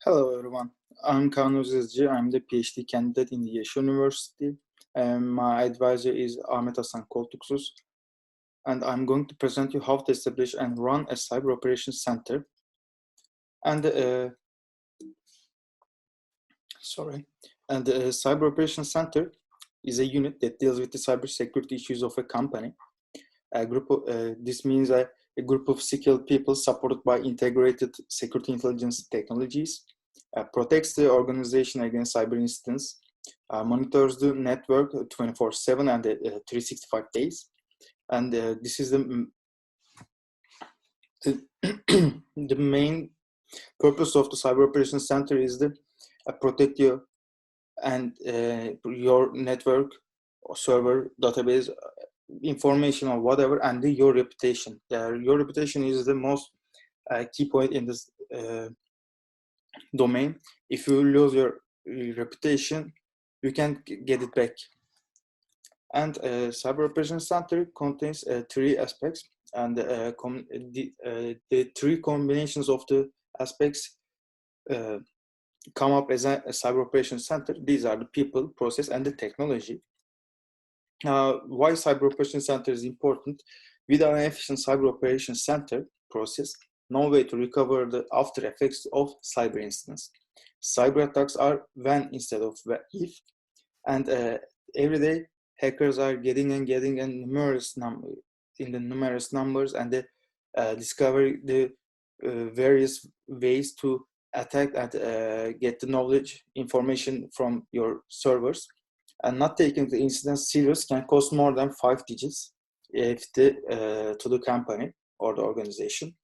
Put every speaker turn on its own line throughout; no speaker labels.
Hello everyone, I'm Kaan Özyazıcı. I'm the PhD candidate in the Yeşil University. My advisor is Ahmet Hasan Koltuksuz, and I'm going to present you how to establish and run a cyber operations center. And the cyber operations center is a unit that deals with the cybersecurity issues of a company. This means a group of skilled people supported by integrated security intelligence technologies, protects the organization against cyber incidents, monitors the network 24/7 and 365 days. And this is the main purpose of the Cyber Operations Center is to protect you and your network or server database information or whatever, and your reputation. Your reputation is the most key point in this domain. If you lose your reputation, you can't get it back. And Cyber Operations Center contains three aspects, and the three combinations of the aspects come up as a Cyber Operations Center. These are the people, process, and the technology. Why Cyber Operations Center is important? Without an efficient Cyber Operations Center process, no way to recover the after effects of cyber incidents. Cyber attacks are when instead of if, and every day hackers are getting numerous numbers, and they discover the various ways to attack and get the knowledge information from your servers. And not taking the incident serious can cost more than 5 digits to the company or the organization.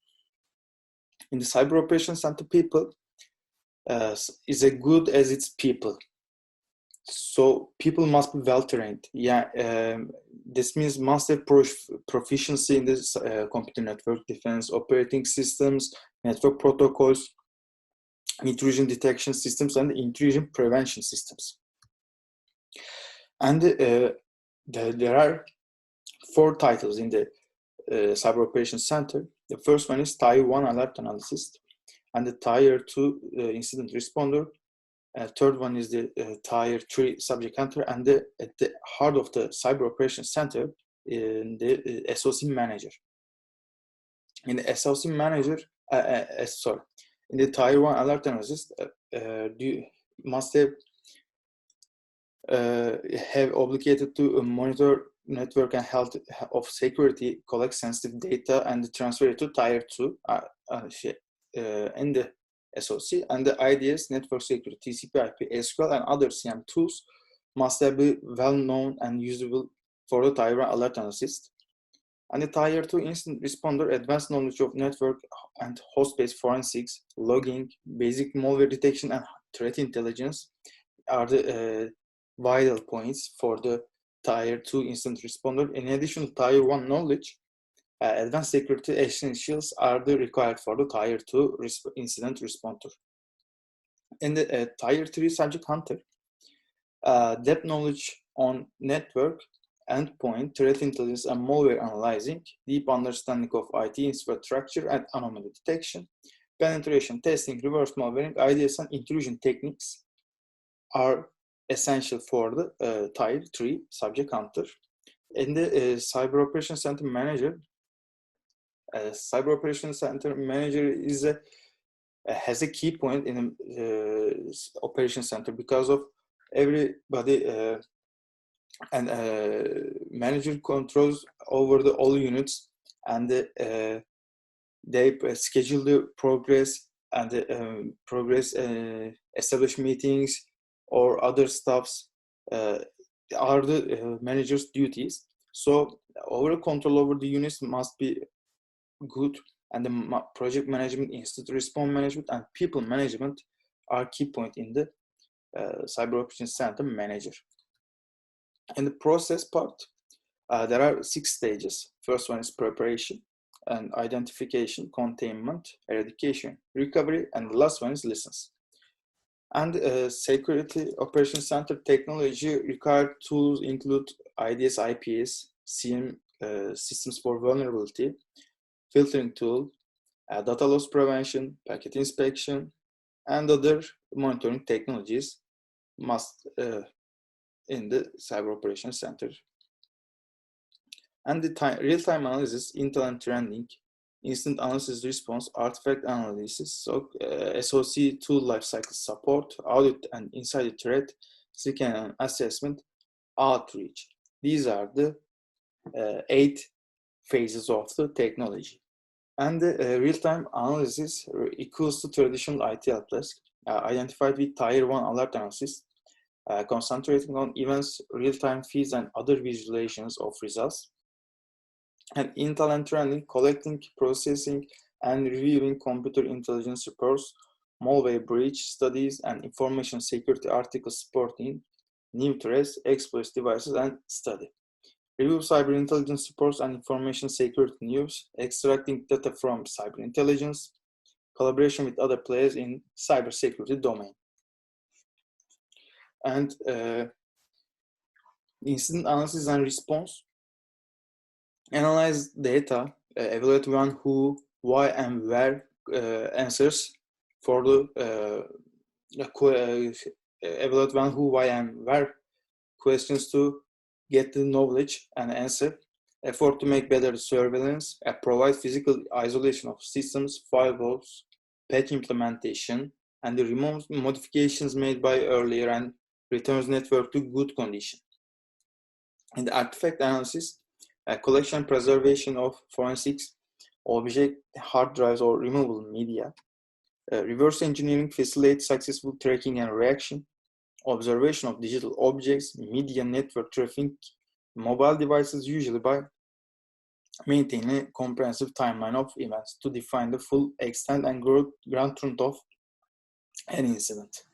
In the Cyber Operations Center, people is as good as its people. So people must be well trained. This means must have proficiency in this computer network defense, operating systems, network protocols, intrusion detection systems, and intrusion prevention systems. And there are 4 titles in the Cyber Operations Center. The first one is Tier 1 Alert Analyst, and the Tier 2 Incident Responder. Third one is the Tier 3 Subject Hunter, and at the heart of the Cyber Operations Center, in the SOC Manager. In the SOC Manager, in the Tier 1 Alert Analyst, you must have obligated to monitor network and health of security, collect sensitive data, and transfer it to Tier 2 in the SOC, and the IDS, network security, TCP/IP, SQL, and other CM tools must be well known and usable for the Tier 1 Alert Analyst. And the Tier 2 Incident Responder, advanced knowledge of network and host-based forensics, logging, basic malware detection, and threat intelligence are the vital points for the Tier 2 Incident Responder. In addition to Tier 1 knowledge, advanced security essentials are required for the Tier 2 Incident Responder. In the Tier 3 Subject Hunter, depth knowledge on network, endpoint, threat intelligence, and malware analyzing, deep understanding of IT infrastructure and anomaly detection, penetration testing, reverse malwaring, IDS, and intrusion techniques are essential for the Tier 3 Subject Hunter. In the Cyber Operations Center Manager, Cyber Operations Center Manager has a key point in the Operations Center because of everybody and manager controls over all units, and they schedule the progress and establish meetings or other stuffs are the manager's duties. So overall control over the units must be good, and the project management, incident response management, and people management are key point in the Cyber Operations Center Manager. In the process part, there are 6 stages. First one is preparation and identification, containment, eradication, recovery, and the last one is lessons. And Security Operations Center technology required tools include IDS, IPS, CM systems for vulnerability, filtering tool, data loss prevention, packet inspection, and other monitoring technologies must in the Cyber Operations Center. And the real-time analysis, intel and trending, instant analysis response, artifact analysis, so SOC tool lifecycle support, audit and insider threat, scan assessment, outreach. These are the 8 phases of the technology. And the real-time analysis equals to traditional IT help desk, identified with Tier 1 alert analysis, concentrating on events, real-time feeds, and other visualizations of results. And intel and trending, collecting, processing, and reviewing computer intelligence reports, malware breach studies, and information security articles supporting new threats, exploits, devices, and study. Review cyber intelligence reports and information security news, extracting data from cyber intelligence, collaboration with other players in cybersecurity domain. And incident analysis and response, analyze data, evaluate when, who, why, and where answers for the evaluate when, who, why, and where questions to get the knowledge and answer, effort to make better surveillance, provide physical isolation of systems, firewalls, patch implementation, and the remove modifications made by earlier and returns network to good condition. In the artifact analysis, collection preservation of forensics, object, hard drives, or removable media, reverse engineering facilitates successful tracking and reaction, observation of digital objects, media network traffic, mobile devices, usually by maintaining a comprehensive timeline of events to define the full extent and ground truth of an incident.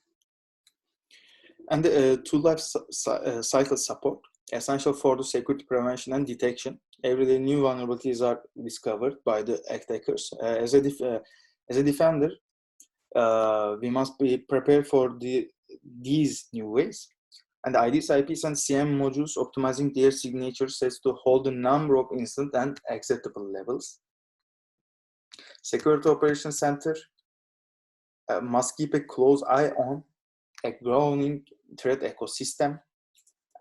And the tool life cycle support, essential for the security prevention and detection. Every day new vulnerabilities are discovered by the attackers. As a defender, we must be prepared for these new ways. And IDs, IPs, and CM modules optimizing their signature sets to hold the number of incident and acceptable levels. Security Operations Center must keep a close eye on a growing threat ecosystem,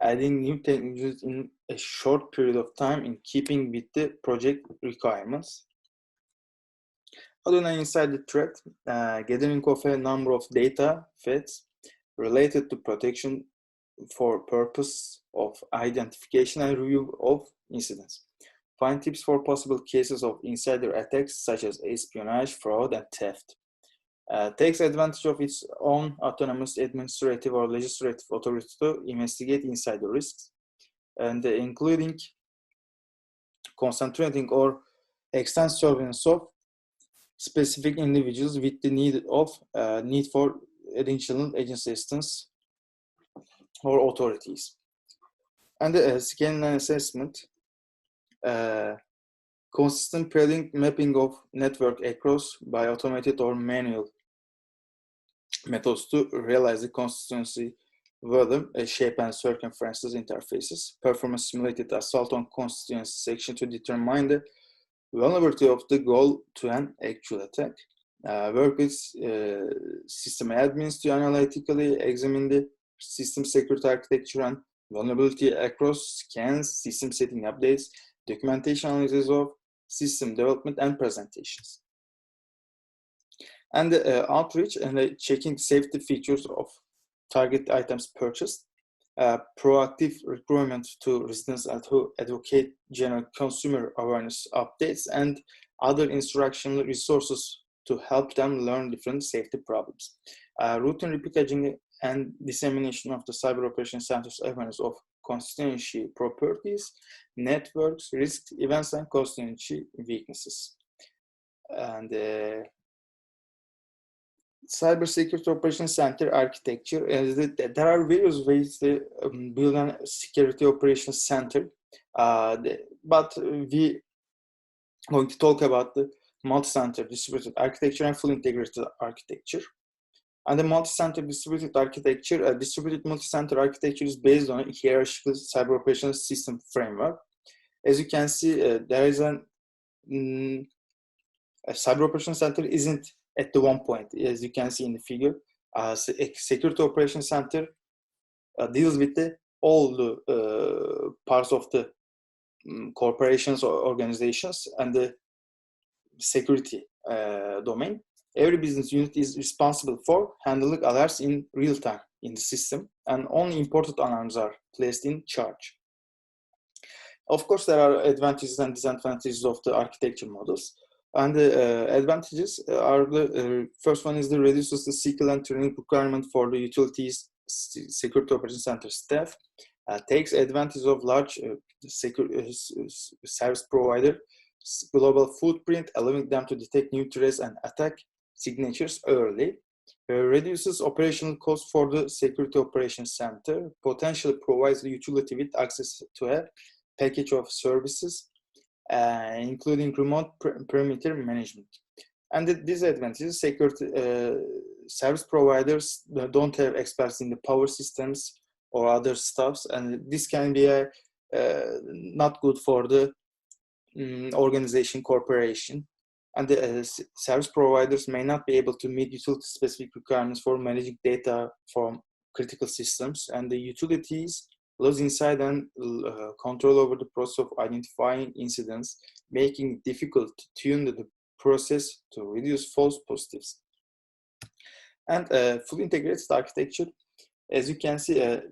adding new technologies in a short period of time in keeping with the project requirements. Other than inside the threat, gathering of a number of data feeds related to protection for purpose of identification and review of incidents. Find tips for possible cases of insider attacks such as espionage, fraud, and theft. Takes advantage of its own autonomous administrative or legislative authority to investigate insider risks, and including concentrating or extend surveillance of specific individuals with the need for additional agency assistance or authorities. And the scanning and assessment, consistent pairing mapping of network across by automated or manual methods to realize the consistency, whether shape and circumferences interfaces, perform a simulated assault on constituency section to determine the vulnerability of the goal to an actual attack, work with system admins to analytically examine the system security architecture and vulnerability across scans, system setting updates, documentation analysis of system development and presentations. And outreach and checking safety features of target items purchased, proactive recruitment to residents and to advocate general consumer awareness updates and other instructional resources to help them learn different safety problems. Routine repackaging and dissemination of the Cyber Operations Center's awareness of constituency properties, networks, risks, events, and constituency weaknesses. And Cybersecurity Operations Center architecture. There are various ways to build a security operations center, but we are going to talk about the multi-center distributed architecture and full integrated architecture. And the multi-center distributed architecture, distributed multi-center architecture is based on a hierarchical cyber operations system framework. As you can see, there is a cyber operations center isn't at the one point, as you can see in the figure. A security operation center deals with all the parts of the corporations or organizations and the security domain. Every business unit is responsible for handling alerts in real time in the system, and only important alarms are placed in charge. Of course, there are advantages and disadvantages of the architecture models. And the advantages are the first one is the reduces the SQL and training requirement for the utilities security operation center staff, takes advantage of large service provider global footprint, allowing them to detect new threats and attack signatures early, reduces operational costs for the security operations center, potentially provides the utility with access to a package of services, including remote perimeter management. And the disadvantages, security service providers don't have experts in the power systems or other stuffs, and this can be not good for the organization corporation. And the service providers may not be able to meet utility-specific requirements for managing data from critical systems, and the utilities lose insight and control over the process of identifying incidents, making it difficult to tune the process to reduce false positives. And fully integrated architecture, as you can see, at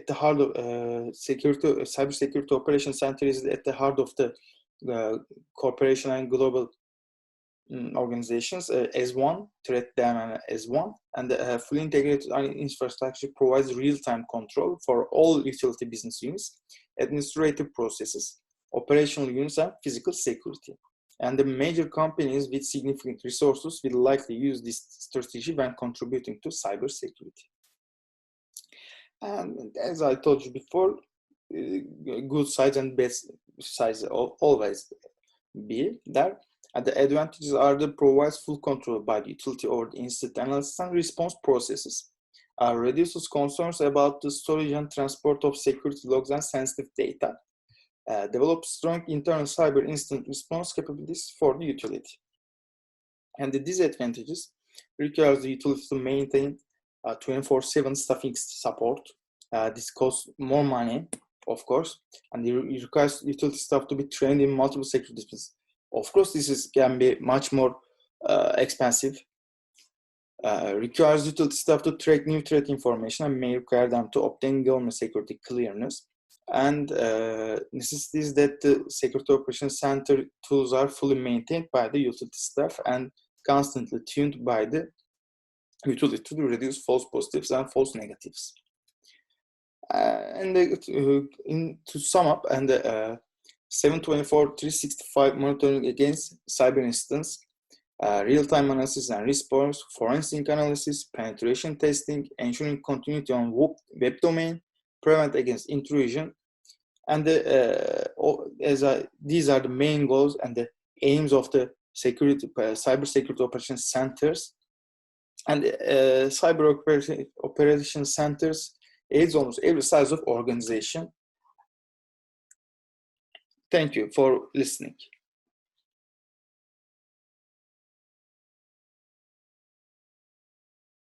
the heart of cybersecurity operations center is at the heart of the corporation and global organizations as one, treat them as one, and the fully integrated infrastructure provides real-time control for all utility business units, administrative processes, operational units, and physical security. And the major companies with significant resources will likely use this strategy when contributing to cybersecurity. And as I told you before, good sides and bad sides always be there. And the advantages are the provides full control by the utility over the incident analysis and response processes, reduces concerns about the storage and transport of security logs and sensitive data, develops strong internal cyber incident response capabilities for the utility. And the disadvantages requires the utility to maintain 24/7 staffing support. This costs more money, of course, and it requires utility staff to be trained in multiple security disciplines. Of course, this can be much more expensive. Requires utility staff to track new threat information and may require them to obtain government security clearance. And necessities that the security operations center tools are fully maintained by the utility staff and constantly tuned by the utility to reduce false positives and false negatives. To sum up, and 724/365 monitoring against cyber incidents, real-time analysis and response, forensic analysis, penetration testing, ensuring continuity on web domain, prevent against intrusion, and these are the main goals and the aims of the cyber security operations centers. And cyber operation centers aids almost every size of organization. Thank you for listening.